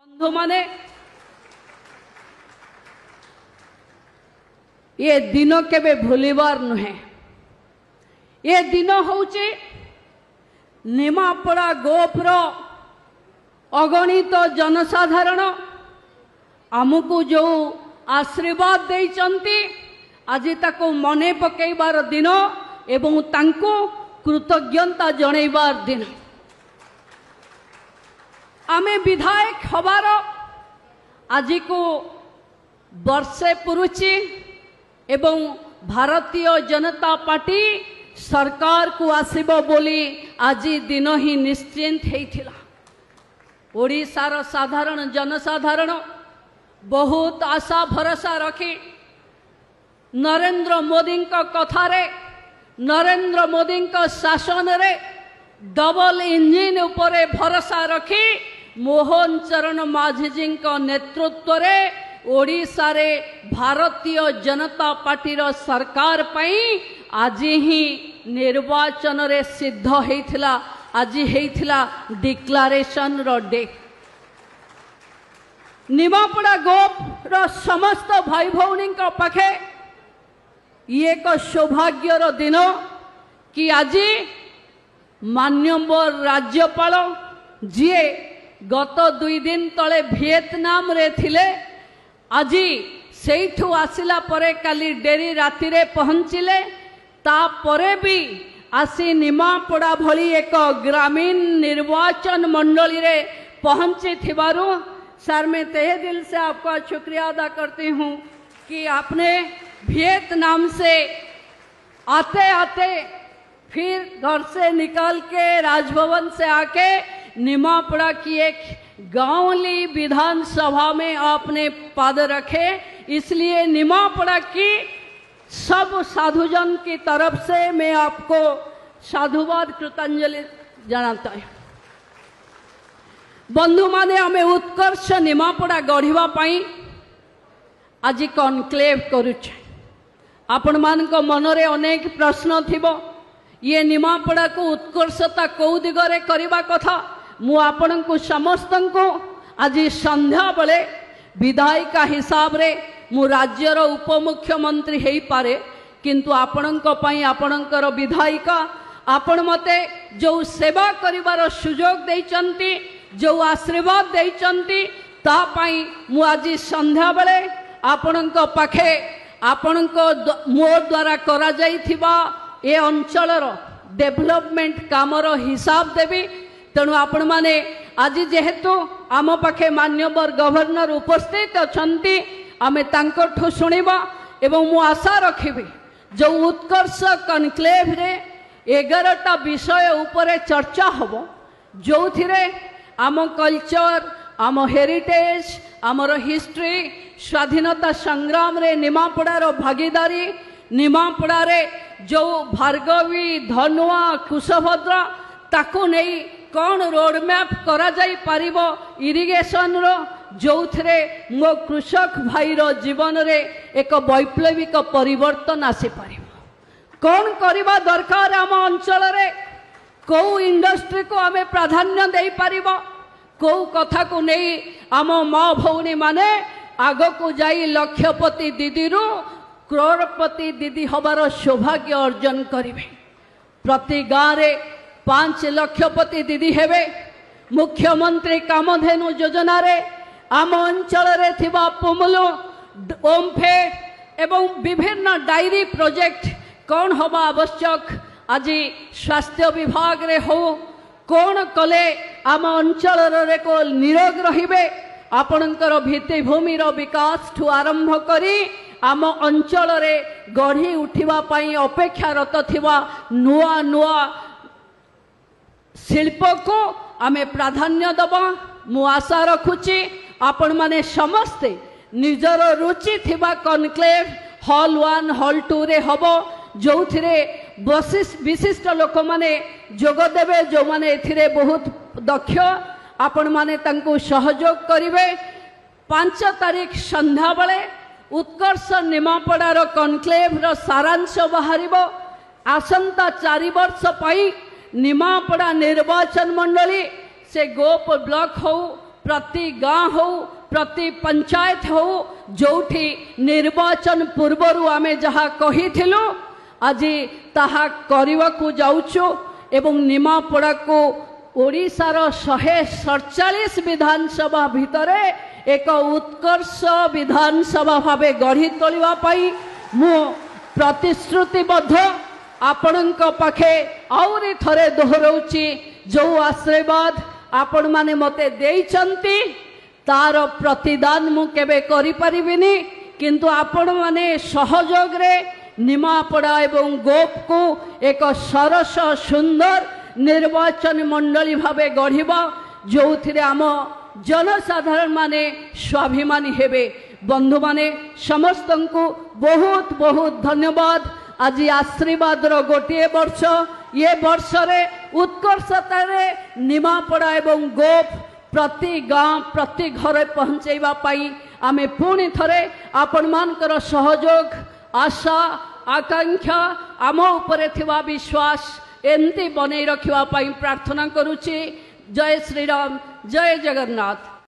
बंधु माने ये दिन केबे भूलिबार नुहे। ये दिन होचे निमापड़ा गोपर अगणित जनसाधारण आमको जो आशीर्वाद देइचंती आज ताको मने पकेइबार दिन एवं तांको कृतज्ञता जणैबार दिन। आमे विधायक हबार आज को वर्षे पुरुची एवं भारतीय जनता पार्टी सरकार को आसीबो बोली आज दिन ही निश्चिंत हेइथिला। ओडिशार साधारण जनसाधारण बहुत आशा भरोसा रखी नरेंद्र मोदी कथारे नरेंद्र मोदी शासन रे डबल इंजिन उपरे भरोसा रखी मोहन चरण माझी नेतृत्व रे ओडिशा रे भारतीय जनता पार्टी रो सरकार पई आज ही निर्वाचन रे सिद्ध हेइथिला। आज हेइथिला डिक्लेरेशन रो डे। निमापड़ा गोप रो समस्त भाई भौणी पाखे ये एक सौभाग्यर दिन कि आज माननीय राज्यपाल जी गत 2 दिन तले वियतनाम रे थिले आज सेठू आसिला परे काली डेरी राति रे पहुंचिले तापरे भी आसी निमापड़ा भली एक ग्रामीण निर्वाचन मंडली रे पहुंची थिबारु सर मैं तहे दिल से आपका शुक्रिया अदा करती हूँ कि आपने वियतनाम से आते आते फिर घर से निकल के राजभवन से आके निमापड़ा की एक गांवली विधानसभा में आपने पद रखे। इसलिए निमापड़ा की सब साधुजन की तरफ से मैं आपको साधुवाद कृतज्ञता जनाता हूँ। बंधु माने आमे उत्कर्ष निमापड़ा गढ़िबा पाई आज कनक्लेव करुछे। आपण मान को मनरे अनेक प्रश्न थिबो ये निमापड़ा को उत्कर्षता कौ दिगरे करिबा कथा मु आपण को समस्त को आज संध्या बेले विधायिका हिसाब रे मु राज्यर उपमुख्यमंत्री हेई पारे किंतु आपणक पई आपणकर विधायिका आपण मते जो सेवा करिवार सुजोग देइचंती जो आशीर्वाद देइचंती ता पई मु आज संध्या बेले आपणक पाखे आपणक मो द्वारा करा जाइथिबा ए अंचलर डेवलपमेंट कामर हिसाब देबी। तेणु आपण माने आज जेहेतु आम पाखे मान्यवर गवर्नर उपस्थित अछंती आमे तांकोठु सुनिबा एवं मु आशा रखिबी जो उत्कर्ष कनक्लेव रे 11टा विषय उपरे चर्चा हबो जो थिरे आम कल्चर आम हेरिटेज आमर हिस्ट्री स्वाधीनता संग्राम रे निमापड़ार भागीदारी निमापड़ा रे जो भार्गवी धनुआ कुशभद्रा ताकू नहीं कौन रोड मैप करा जाई पारिबो इरिगेशन रो जो थे मो कृषक भाई रो जीवन रे एक वैप्लविक परिवर्तन आसी पारिबो कौन करिबा दरकार आम अंचल रे कौ इंडस्ट्री को आमे प्राधान्य दे पारिबो कौ कथा को नहीं आम माँ भौणी माने आग को जाई लक्षपति दीदी रु करोड़पति दीदी हबार सौभाग्य अर्जन करिवे। प्रति गाँव रे 5 लक्षपति दीदी हेबे। मुख्यमंत्री कामधेनु योजना रे आम अंचल रे थिबा पुमुलु ओम्फेड एवं विभिन्न डायरी प्रोजेक्ट कौन हवा आवश्यक आज स्वास्थ्य विभाग रे हो कौन कले आम अंचल रे को निरोग रहिबे आपणकर भित्तिभूमि रो विकास ठू आरंभ करी आम अंचल रे गढ़ी उठिबा पाई अपेक्षारत थिबा नुआ नुआ शिल्प को आमे प्राधान्य दबा। मु आशा रखुची आपण माने समस्ते निजर रुचि थिबा कनक्लेव हॉल 1 हॉल 2 रे हबो जो थिरे विशिष्ट लोक माने जोग देबे जो माने एथिरे बहुत दक्ष आपण माने तांको सहयोग करिवे। 5 तारीख संध्या बेले उत्कर्ष निमापड़ार कनक्लेव रो सारांश बाहरिबो। आसंता 4 वर्ष पई निमापड़ा निर्वाचन मंडली से गोप ब्लॉक हो प्रति गाँ हो प्रति पंचायत हो जोठी निर्वाचन पूर्वरु आमे जहा कहिथिलु आज ताहा करबाकू जाउछु एवं निमापड़ा को ओडिशार 147 विधानसभा भितरे एक उत्कर्ष विधानसभा भावे गढ़ी तोलिबा पई मु प्रतिश्रुतिबद्ध आपणक पाखे आउरी थरे दोहराउची जो आशीर्वाद आपण माने मते देइचंती तार प्रतिदान मु केबे करि परिबिनी किंतु आपण माने सहयोग रे निमापड़ा एवं गोप को एक सरस सुंदर निर्वाचन मंडली भावे गढ़िबा जो थिरे आम जनसाधारण माने स्वाभिमानी हेबे। बंधु माने समस्त को बहुत बहुत धन्यवाद। आज आशीर्वाद गोटे वर्ष ये वर्ष रे उत्कर्षता रे निमापड़ा एवं गोप प्रति गाँ प्रति घर पहुँचैबा पाई आमे पुणी थरे आपण मानकर सहयोग आशा आकांक्षा आम उपरे थिबा विश्वास एमती बनै रखिबा पाई प्रार्थना करूची। जय श्री राम, जय जगन्नाथ।